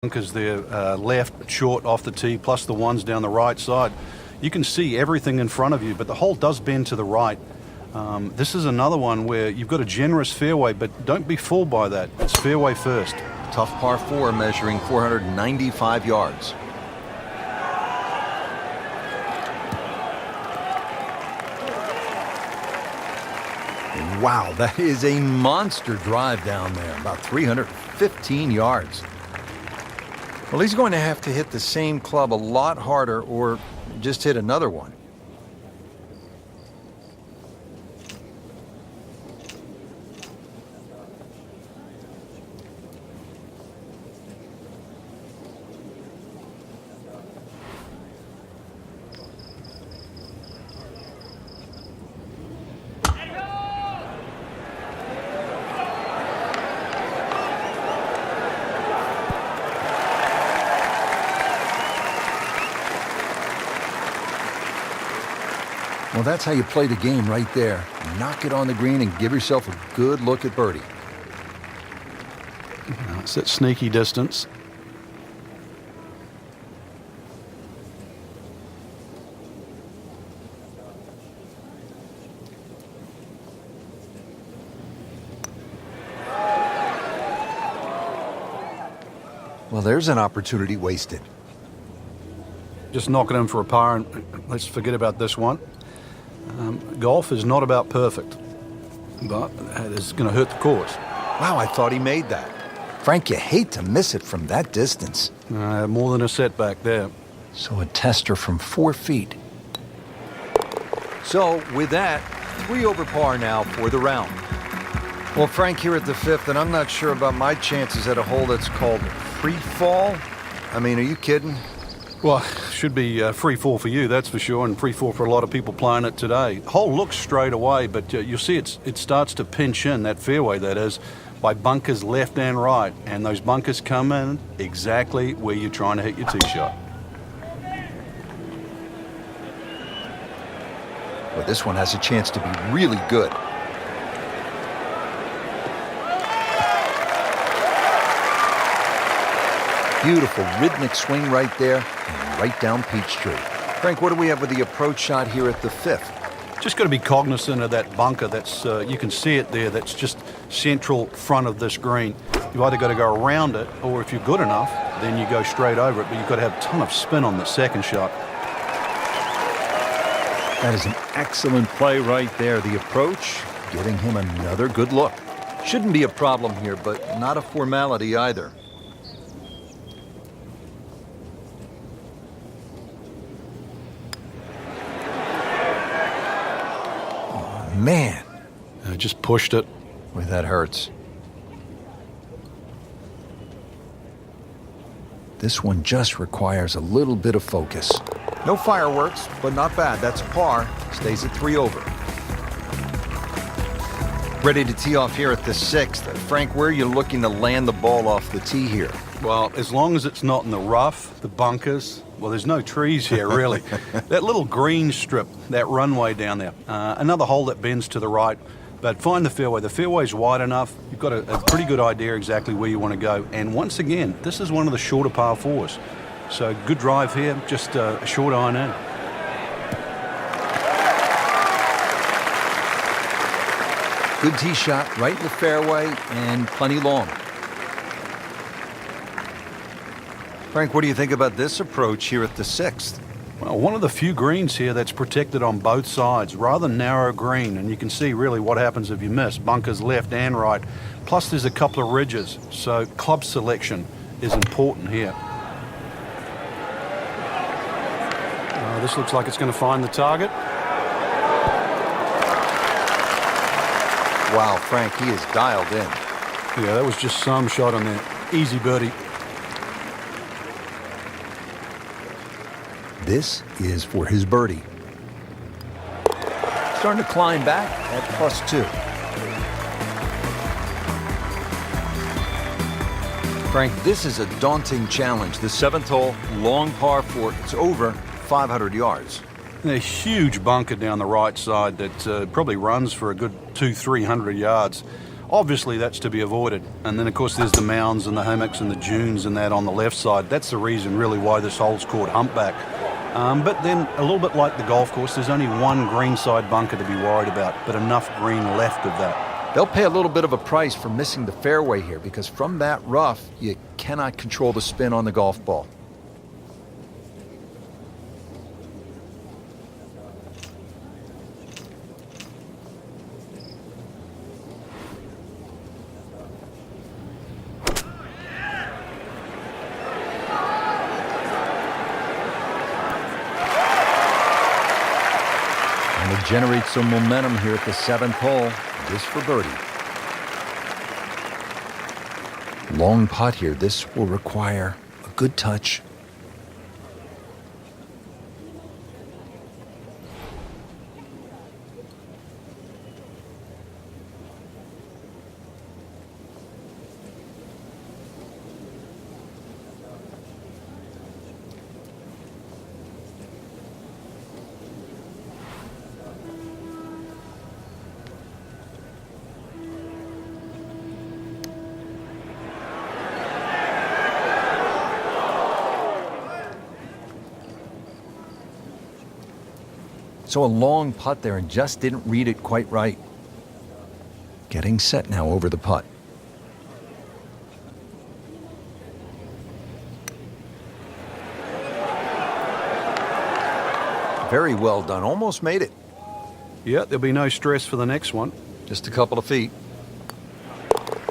bunkers there, left, short, off the tee, plus the ones down the right side. You can see everything in front of you, but the hole does bend to the right. This is another one where you've got a generous fairway, but don't be fooled by that. It's fairway first. Tough par 4 measuring 495 yards. Wow, that is a monster drive down there, about 315 yards. Well, he's going to have to hit the same club a lot harder or just hit another one. Well, that's how you play the game right there. Knock it on the green and give yourself a good look at birdie. It's that sneaky distance. Well, there's an opportunity wasted. Just knock it in for a par, and let's forget about this one. Golf is not about perfect, but it's going to hurt the course. Wow, I thought he made that. Frank, you hate to miss it from that distance. More than a setback there. So a tester from 4 feet. So with that, 3 over par now for the round. Well, Frank, here at the 5th, and I'm not sure about my chances at a hole that's called free fall. I mean, are you kidding? Well, should be free fall for you, that's for sure, and free fall for a lot of people playing it today. Hole looks straight away, but you'll see it starts to pinch in, that fairway that is, by bunkers left and right, and those bunkers come in exactly where you're trying to hit your tee shot. Well, this one has a chance to be really good. Beautiful rhythmic swing right there and right down Peachtree. Frank, what do we have with the approach shot here at the 5th? Just got to be cognizant of that bunker. That's you can see it there. That's just central front of this green. You've either got to go around it, or if you're good enough, then you go straight over it. But you've got to have a ton of spin on the second shot. That is an excellent play right there. The approach, giving him another good look. Shouldn't be a problem here, but not a formality either. Man, I just pushed it. Boy, that hurts. This one just requires a little bit of focus. No fireworks, but not bad. That's par. Stays at 3 over. Ready to tee off here at the 6th. Frank, where are you looking to land the ball off the tee here? Well, as long as it's not in the rough, the bunkers, well, there's no trees here, really. That little green strip, that runway down there, another hole that bends to the right, but find the fairway. The fairway's wide enough. You've got a pretty good idea exactly where you want to go. And once again, this is one of the shorter par 4s. So good drive here, just a short iron in. Good tee shot, right in the fairway, and plenty long. Frank, what do you think about this approach here at the 6th? Well, one of the few greens here that's protected on both sides. Rather narrow green, and you can see really what happens if you miss. Bunkers left and right. Plus there's a couple of ridges, so club selection is important here. This looks like it's going to find the target. Wow, Frank, he is dialed in. Yeah, that was just some shot on there. Easy birdie. This is for his birdie. Starting to climb back at +2. Frank, this is a daunting challenge. The 7th hole, long par 4. It's over 500 yards. A huge bunker down the right side that probably runs for a good 200-300 yards. Obviously, that's to be avoided. And then, of course, there's the mounds and the hummocks and the dunes and that on the left side. That's the reason, really, why this hole's called humpback. But then, a little bit like the golf course, there's only one greenside bunker to be worried about, but enough green left of that. They'll pay a little bit of a price for missing the fairway here, because from that rough, you cannot control the spin on the golf ball. Generate some momentum here at the 7th hole. This for birdie. Long putt here. This will require a good touch. So a long putt there and just didn't read it quite right. Getting set now over the putt. Very well done. Almost made it. Yeah, there'll be no stress for the next one. Just a couple of feet.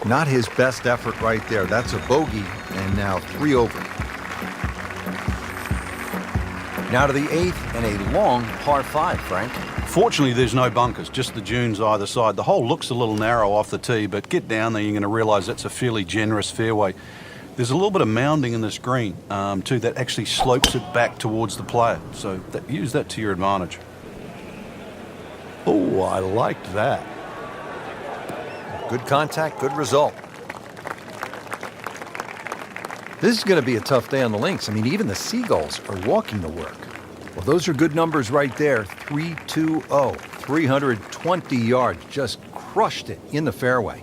Not his best effort right there. That's a bogey, and now 3 over. Now to the 8th and a long par 5, Frank. Fortunately, there's no bunkers, just the dunes either side. The hole looks a little narrow off the tee, but get down there, you're going to realize that's a fairly generous fairway. There's a little bit of mounding in this green, too, that actually slopes it back towards the player. So use that to your advantage. Oh, I liked that. Good contact, good result. This is going to be a tough day on the links. I mean, even the Seagulls are walking to work. Well, those are good numbers right there. 320, 320 yards. Just crushed it in the fairway.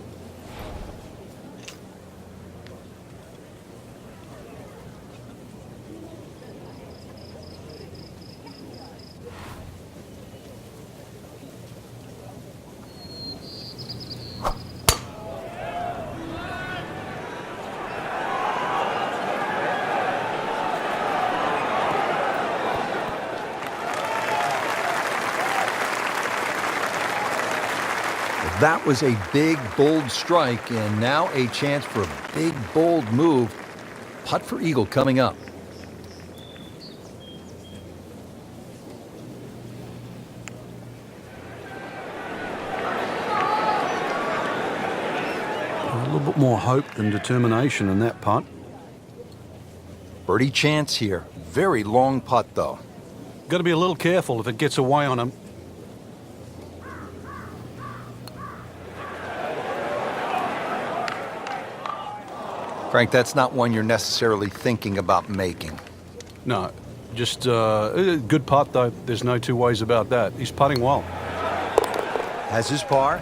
That was a big, bold strike, and now a chance for a big, bold move. Putt for eagle coming up. A little bit more hope than determination in that putt. Birdie chance here. Very long putt, though. Got to be a little careful if it gets away on him. Frank, that's not one you're necessarily thinking about making. No, just a good putt, though. There's no two ways about that. He's putting well. Has his par.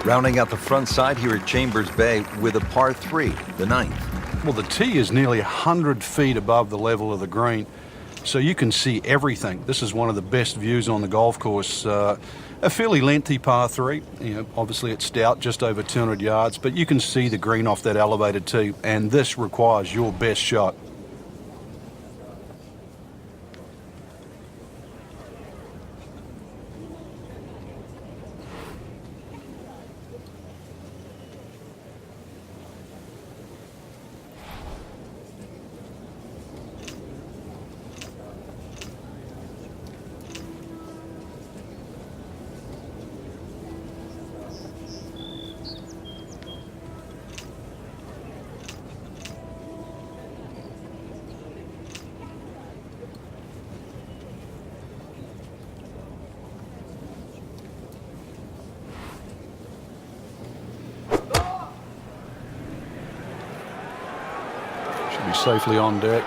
Rounding out the front side here at Chambers Bay with a par 3, the 9th. Well, the tee is nearly 100 feet above the level of the green, so you can see everything. This is one of the best views on the golf course. A fairly lengthy par 3. Obviously it's stout, just over 200 yards, but you can see the green off that elevated tee, and this requires your best shot. Be safely on deck.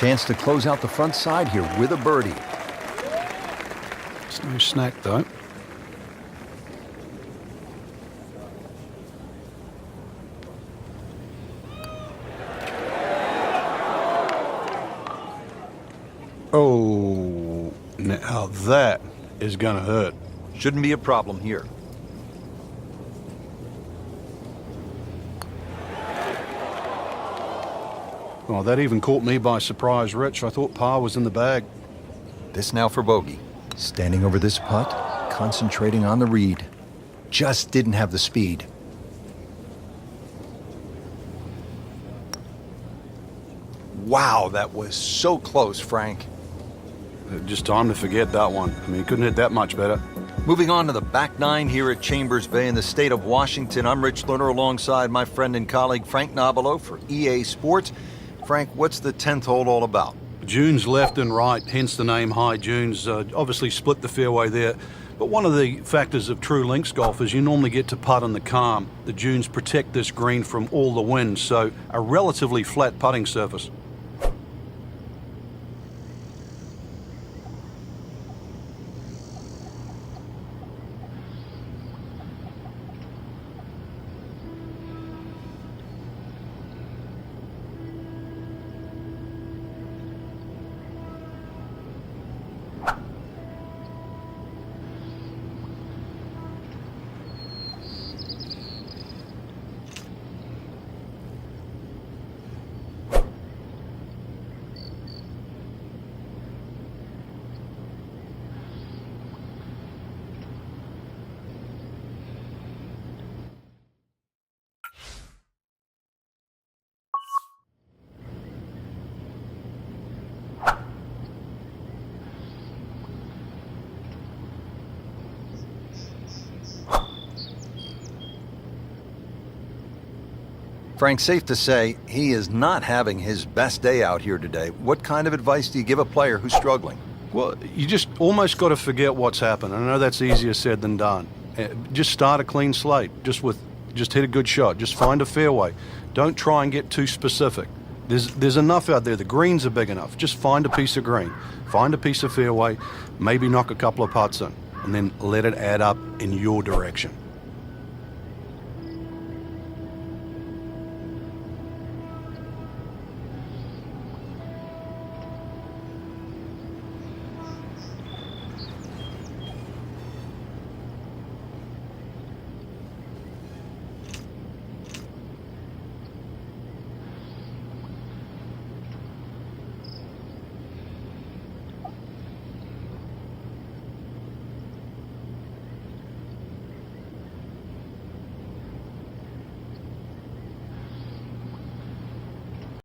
Chance to close out the front side here with a birdie. It's no snack, though. Oh, now that is going to hurt. Shouldn't be a problem here. Oh, that even caught me by surprise, Rich. I thought par was in the bag. This now for bogey. Standing over this putt, concentrating on the read. Just didn't have the speed. Wow, that was so close, Frank. Just time to forget that one. I mean, he couldn't hit that much better. Moving on to the back nine here at Chambers Bay in the state of Washington. I'm Rich Lerner alongside my friend and colleague Frank Nobilo for EA Sports. Frank, what's the 10th hole all about? Dunes left and right, hence the name High Dunes. Obviously split the fairway there. But one of the factors of true links golf is you normally get to putt in the calm. The dunes protect this green from all the wind, so a relatively flat putting surface. Frank, safe to say he is not having his best day out here today. What kind of advice do you give a player who's struggling? Well, you just almost got to forget what's happened. I know that's easier said than done. Just start a clean slate. Just hit a good shot. Just find a fairway. Don't try and get too specific. There's enough out there. The greens are big enough. Just find a piece of green. Find a piece of fairway. Maybe knock a couple of putts in. And then let it add up in your direction.